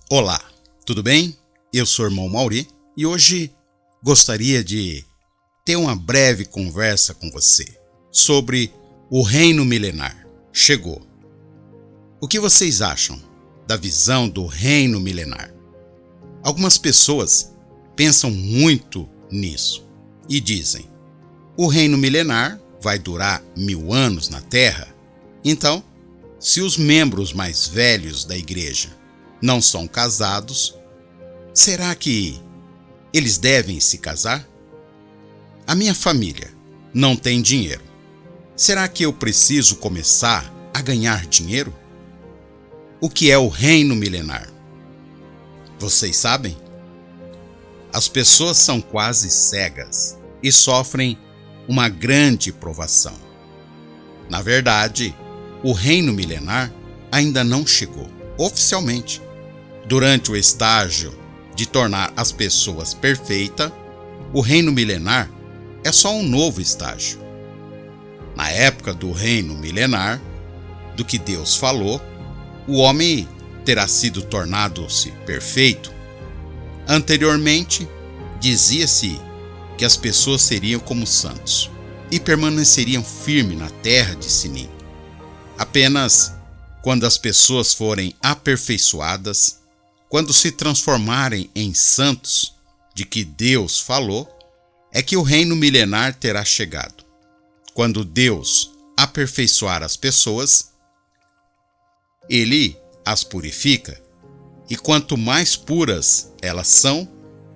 Olá, tudo bem? Eu sou o irmão Mauri e hoje gostaria de ter uma breve conversa com você sobre o reino milenar. Chegou. O que vocês acham da visão do reino milenar? Algumas pessoas pensam muito nisso e dizem: o reino milenar vai durar 1000 anos na Terra. Então, se os membros mais velhos da igreja não são casados, será que eles devem se casar? A minha família não tem dinheiro. Será que eu preciso começar a ganhar dinheiro? O que é o reino milenar? Vocês sabem? As pessoas são quase cegas e sofrem uma grande provação. Na verdade, o reino milenar ainda não chegou oficialmente. Durante o estágio de tornar as pessoas perfeitas, o reino milenar é só um novo estágio. Na época do reino milenar, do que Deus falou, o homem terá sido tornado-se perfeito. Anteriormente, dizia-se que as pessoas seriam como santos e permaneceriam firmes na terra de Sinim. Apenas quando as pessoas forem aperfeiçoadas, quando se transformarem em santos de que Deus falou, é que o reino milenar terá chegado. Quando Deus aperfeiçoar as pessoas, Ele as purifica, e quanto mais puras elas são,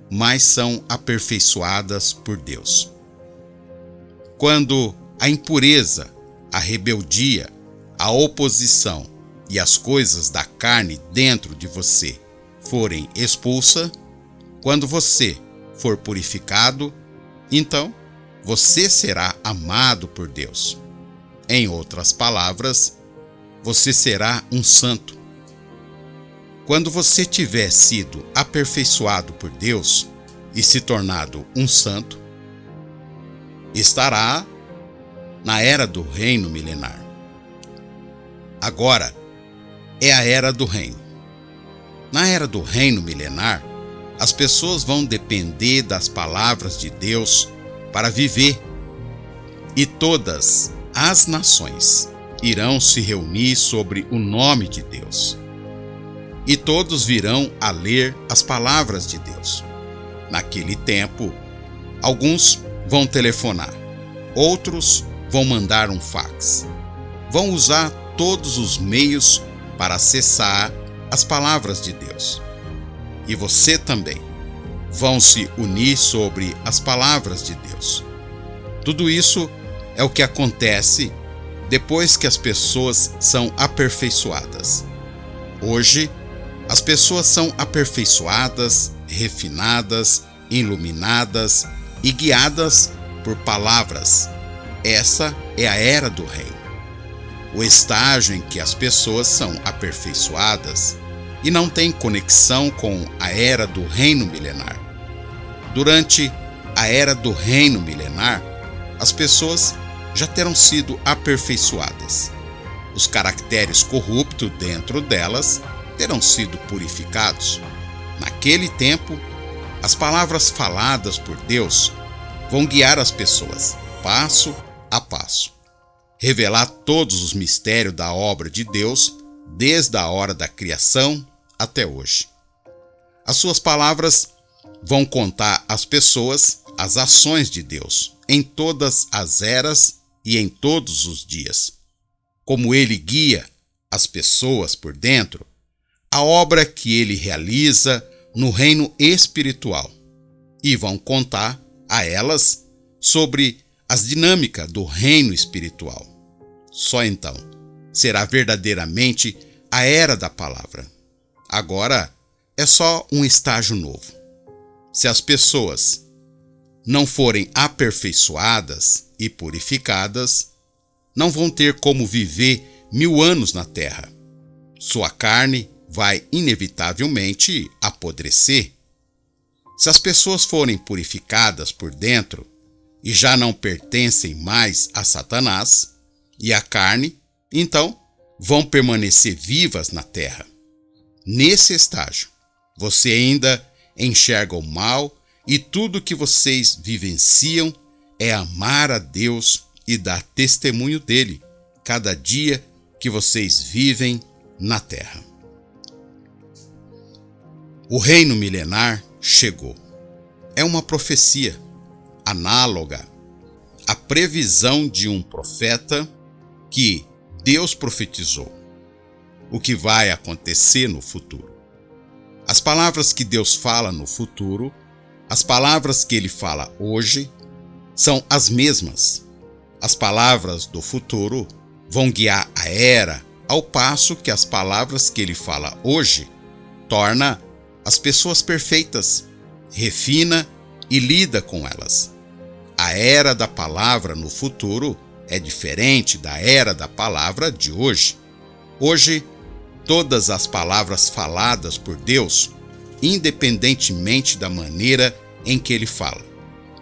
mais são aperfeiçoadas por Deus. Quando a impureza, a rebeldia, a oposição e as coisas da carne dentro de você forem expulsas, quando você for purificado, então você será amado por Deus. Em outras palavras, você será um santo. Quando você tiver sido aperfeiçoado por Deus e se tornado um santo, estará na era do reino milenar. Agora é a era do reino. Na era do reino milenar, as pessoas vão depender das palavras de Deus para viver, e todas as nações irão se reunir sobre o nome de Deus. E todos virão a ler as palavras de Deus. Naquele tempo, alguns vão telefonar, outros vão mandar um fax. Vão usar todos os meios para acessar as palavras de Deus. E você também vão se unir sobre as palavras de Deus. Tudo isso é o que acontece depois que as pessoas são aperfeiçoadas. Hoje, as pessoas são aperfeiçoadas, refinadas, iluminadas e guiadas por palavras. Essa é a era do reino. O estágio em que as pessoas são aperfeiçoadas e não tem conexão com a era do reino milenar. Durante a era do reino milenar, as pessoas já terão sido aperfeiçoadas. Os caracteres corruptos dentro delas terão sido purificados. Naquele tempo, as palavras faladas por Deus vão guiar as pessoas, passo a passo. Revelar todos os mistérios da obra de Deus, desde a hora da criação até hoje. As suas palavras vão contar às pessoas as ações de Deus em todas as eras e em todos os dias. Como Ele guia as pessoas por dentro, a obra que Ele realiza no reino espiritual. E vão contar a elas sobre as dinâmicas do reino espiritual. Só então será verdadeiramente a era da palavra. Agora é só um estágio novo. Se as pessoas não forem aperfeiçoadas e purificadas, não vão ter como viver 1000 anos na terra. Sua carne vai inevitavelmente apodrecer. Se as pessoas forem purificadas por dentro e já não pertencem mais a Satanás e à carne, então vão permanecer vivas na terra. nesse estágio, você ainda enxerga o mal e tudo que vocês vivenciam é amar a Deus e dar testemunho dele cada dia que vocês vivem na terra. O reino milenar chegou. É uma profecia análoga à previsão de um profeta que Deus profetizou o que vai acontecer no futuro. As palavras que Deus fala no futuro, as palavras que ele fala hoje, são as mesmas. As palavras do futuro vão guiar a era, ao passo que as palavras que ele fala hoje torna as pessoas perfeitas, refina e lida com elas. A era da palavra no futuro é diferente da era da palavra de hoje. Hoje, todas as palavras faladas por Deus, independentemente da maneira em que ele fala,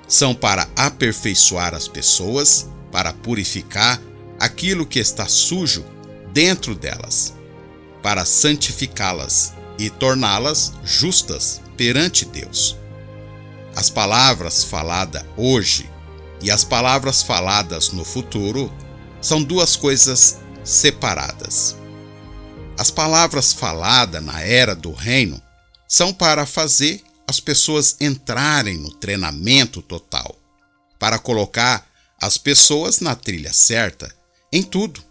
são para aperfeiçoar as pessoas, para purificar aquilo que está sujo dentro delas, para santificá-las e torná-las justas perante Deus. As palavras faladas hoje e as palavras faladas no futuro são duas coisas separadas. As palavras faladas na era do reino são para fazer as pessoas entrarem no treinamento total, para colocar as pessoas na trilha certa em tudo,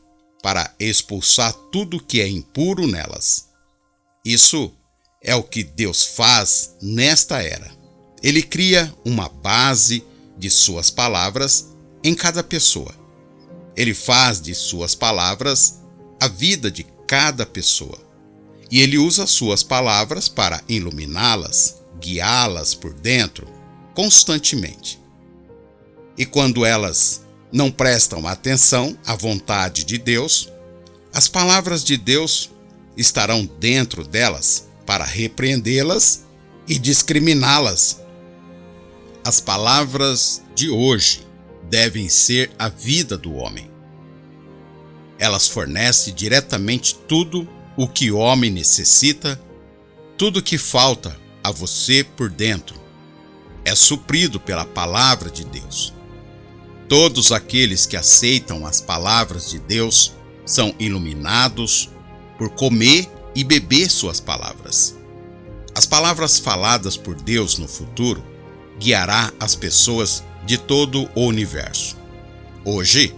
para expulsar tudo que é impuro nelas. Isso é o que Deus faz nesta era. Ele cria uma base de suas palavras em cada pessoa. Ele faz de suas palavras a vida de cada pessoa. E ele usa suas palavras para iluminá-las, guiá-las por dentro, constantemente. E quando elas não prestam atenção à vontade de Deus, as palavras de Deus estarão dentro delas para repreendê-las e discriminá-las. As palavras de hoje devem ser a vida do homem. Elas fornecem diretamente tudo o que o homem necessita, tudo que falta a você por dentro é suprido pela palavra de Deus. Todos aqueles que aceitam as palavras de Deus são iluminados por comer e beber suas palavras. As palavras faladas por Deus no futuro guiará as pessoas de todo o universo. Hoje,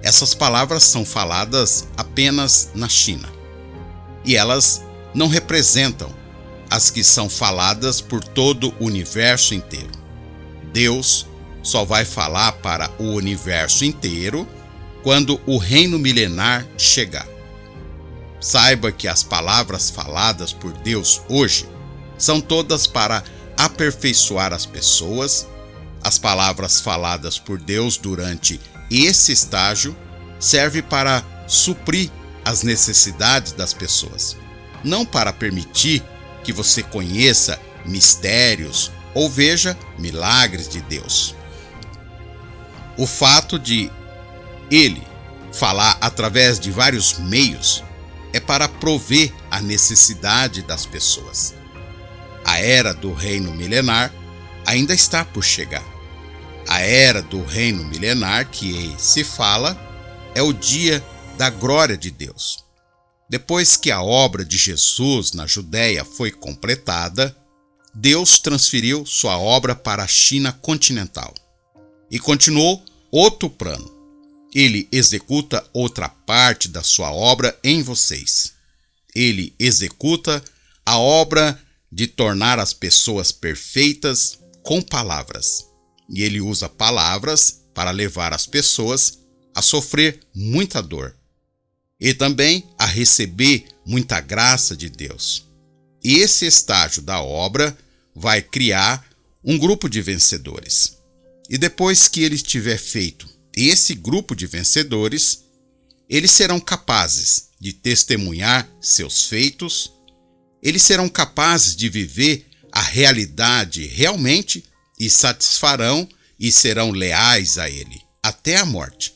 essas palavras são faladas apenas na China, e elas não representam as que são faladas por todo o universo inteiro. Deus só vai falar para o universo inteiro quando o reino milenar chegar. Saiba que as palavras faladas por Deus hoje são todas para aperfeiçoar as pessoas. As palavras faladas por Deus durante esse estágio servem para suprir as necessidades das pessoas, não para permitir que você conheça mistérios ou veja milagres de Deus. O fato de ele falar através de vários meios é para prover a necessidade das pessoas. A era do reino milenar ainda está por chegar. A era do reino milenar que se fala é o dia da glória de Deus. Depois que a obra de Jesus na Judéia foi completada, Deus transferiu sua obra para a China continental e continuou outro plano. Ele executa outra parte da sua obra em vocês. Ele executa a obra de tornar as pessoas perfeitas com palavras. E ele usa palavras para levar as pessoas a sofrer muita dor e também a receber muita graça de Deus. E esse estágio da obra vai criar um grupo de vencedores. E depois que ele tiver feito esse grupo de vencedores, eles serão capazes de testemunhar seus feitos, eles serão capazes de viver a realidade realmente e satisfarão e serão leais a ele até a morte.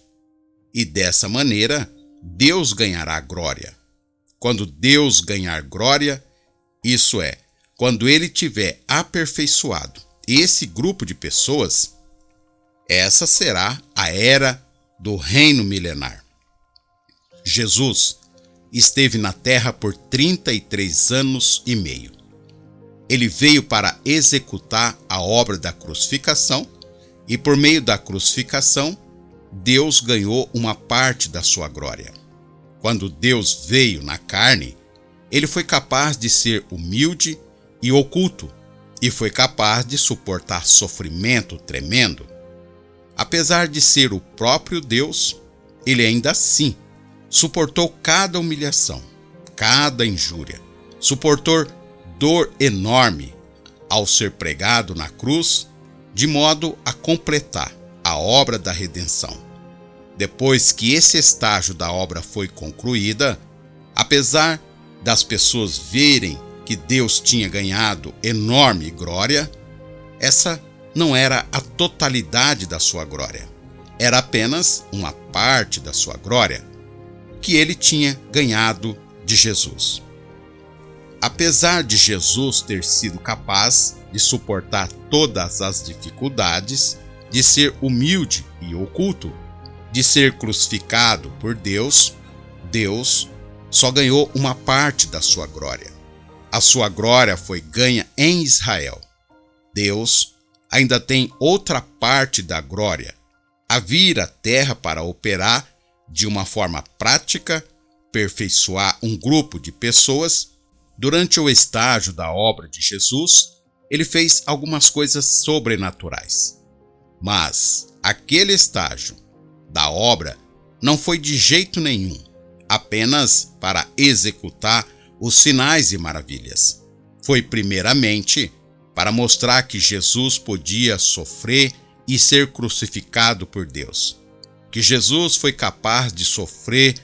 E dessa maneira, Deus ganhará glória. Quando Deus ganhar glória, Isso é, quando ele tiver aperfeiçoado esse grupo de pessoas, essa será a era do reino milenar. Jesus esteve na terra por 33 anos e meio. Ele veio para executar a obra da crucificação e, por meio da crucificação, Deus ganhou uma parte da sua glória. Quando Deus veio na carne, ele foi capaz de ser humilde e oculto e foi capaz de suportar sofrimento tremendo. Apesar de ser o próprio Deus, ele ainda assim suportou cada humilhação, cada injúria, suportou dor enorme ao ser pregado na cruz, de modo a completar a obra da redenção. Depois que esse estágio da obra foi concluída, apesar das pessoas verem que Deus tinha ganhado enorme glória, essa não era a totalidade da sua glória. Era apenas uma parte da sua glória que ele tinha ganhado de Jesus. Apesar de Jesus ter sido capaz de suportar todas as dificuldades, de ser humilde e oculto, de ser crucificado por Deus, Deus só ganhou uma parte da sua glória. A sua glória foi ganha em Israel. Deus ainda tem outra parte da glória, a vir à terra para operar de uma forma prática, aperfeiçoar um grupo de pessoas. Durante o estágio da obra de Jesus, ele fez algumas coisas sobrenaturais. Mas aquele estágio da obra não foi de jeito nenhum apenas para executar os sinais e maravilhas. Foi primeiramente para mostrar que Jesus podia sofrer e ser crucificado por Deus. Que Jesus foi capaz de sofrer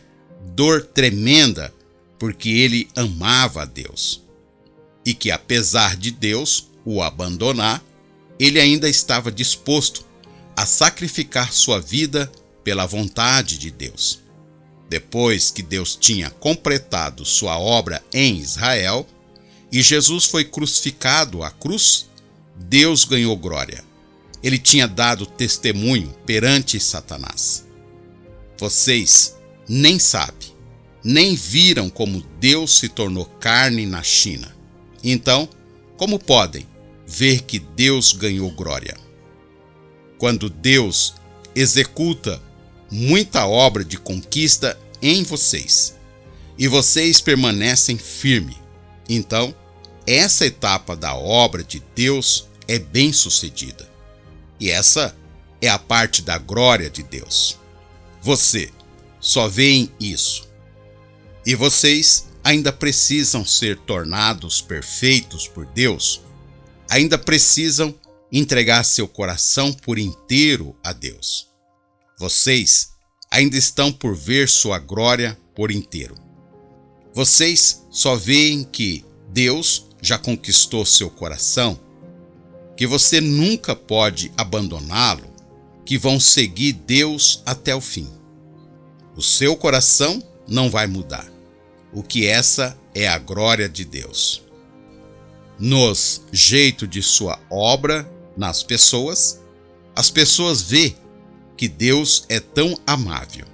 dor tremenda porque ele amava a Deus. E que apesar de Deus o abandonar, ele ainda estava disposto a sacrificar sua vida pela vontade de Deus. Depois que Deus tinha completado sua obra em Israel e Jesus foi crucificado à cruz, Deus ganhou glória. Ele tinha dado testemunho perante Satanás. Vocês nem sabem, nem viram como Deus se tornou carne na China. Então, como podem ver que Deus ganhou glória? Quando Deus executa muita obra de conquista em vocês, e vocês permanecem firmes, então essa etapa da obra de Deus é bem-sucedida. E essa é a parte da glória de Deus. Você só vê isso. E vocês ainda precisam ser tornados perfeitos por Deus. Ainda precisam entregar seu coração por inteiro a Deus. Vocês ainda estão por ver sua glória por inteiro. Vocês só veem que Deus já conquistou seu coração, que você nunca pode abandoná-lo, que vão seguir Deus até o fim. O seu coração não vai mudar, o que essa é a glória de Deus. Nos jeito de sua obra, nas pessoas, as pessoas veem que Deus é tão amável,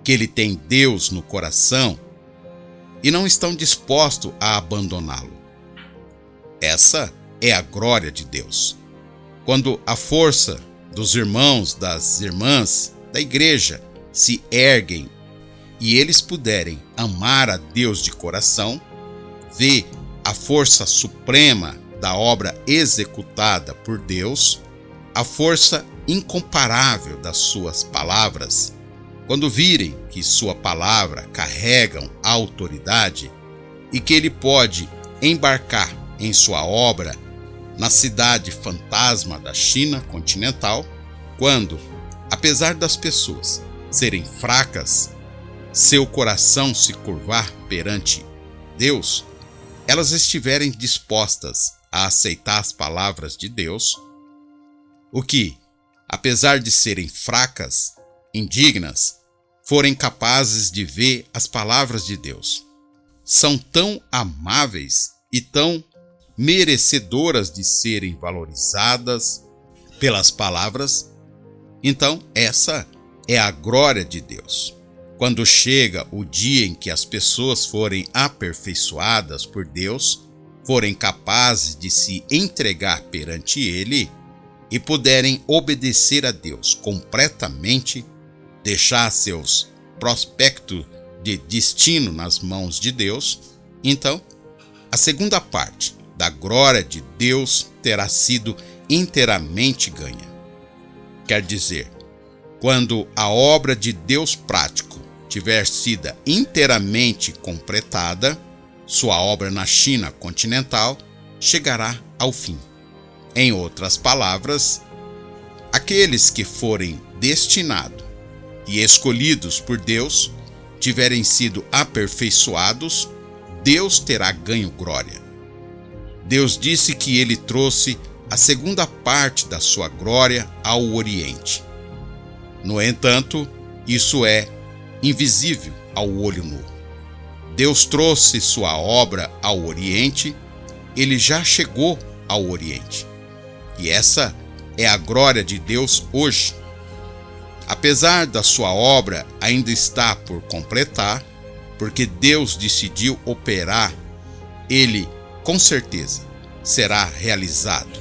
que ele tem Deus no coração e não estão dispostos a abandoná-lo. Essa é a glória de Deus. Quando a força dos irmãos, das irmãs, da igreja se erguem e eles puderem amar a Deus de coração, ver a força suprema da obra executada por Deus, a força incomparável das suas palavras, quando virem que sua palavra carregam autoridade e que ele pode embarcar em sua obra na cidade fantasma da China continental, quando, apesar das pessoas serem fracas, seu coração se curvar perante Deus, elas estiverem dispostas a aceitar as palavras de Deus, o que, apesar de serem fracas, indignas, forem capazes de ver as palavras de Deus. São tão amáveis e tão merecedoras de serem valorizadas pelas palavras, então essa é a glória de Deus. Quando chega o dia em que as pessoas forem aperfeiçoadas por Deus, forem capazes de se entregar perante Ele e puderem obedecer a Deus completamente, deixar seus prospectos de destino nas mãos de Deus, então a segunda parte da glória de Deus terá sido inteiramente ganha. Quer dizer, quando a obra de Deus prático tiver sido inteiramente completada, sua obra na China continental chegará ao fim. Em outras palavras, aqueles que forem destinados e escolhidos por Deus tiverem sido aperfeiçoados, Deus terá ganho glória. Deus disse que ele trouxe a segunda parte da sua glória ao Oriente. No entanto, isso é invisível ao olho nu. Deus trouxe sua obra ao Oriente, ele já chegou ao Oriente. E essa é a glória de Deus hoje. Apesar da sua obra ainda estar por completar, porque Deus decidiu operar, ele, com certeza, será realizado.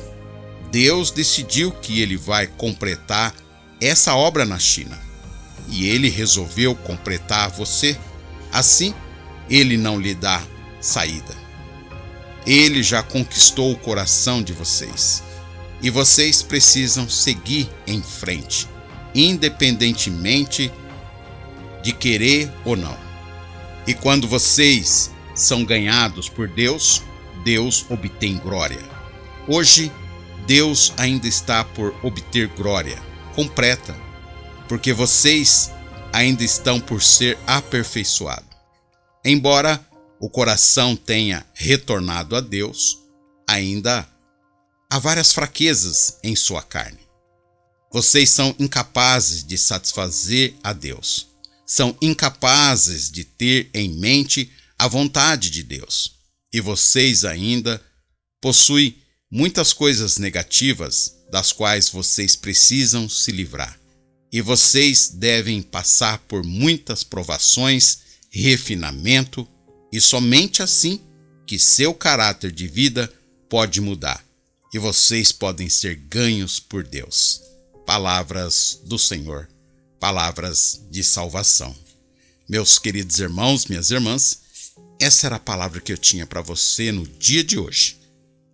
Deus decidiu que ele vai completar essa obra na China. E ele resolveu completar você. Assim, ele não lhe dá saída. Ele já conquistou o coração de vocês. E vocês precisam seguir em frente, independentemente de querer ou não. E quando vocês são ganhados por Deus, Deus obtém glória. Hoje, Deus ainda está por obter glória completa, porque vocês ainda estão por ser aperfeiçoados. Embora o coração tenha retornado a Deus, ainda há várias fraquezas em sua carne. Vocês são incapazes de satisfazer a Deus. São incapazes de ter em mente a vontade de Deus. E vocês ainda possuem muitas coisas negativas das quais vocês precisam se livrar. E vocês devem passar por muitas provações, refinamento, e somente assim que seu caráter de vida pode mudar. E vocês podem ser ganhos por Deus. Palavras do Senhor, palavras de salvação. Meus queridos irmãos, minhas irmãs, essa era a palavra que eu tinha para você no dia de hoje.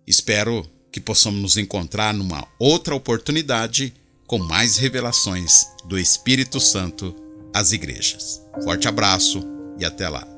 Espero que possamos nos encontrar numa outra oportunidade com mais revelações do Espírito Santo às igrejas. Forte abraço e até lá.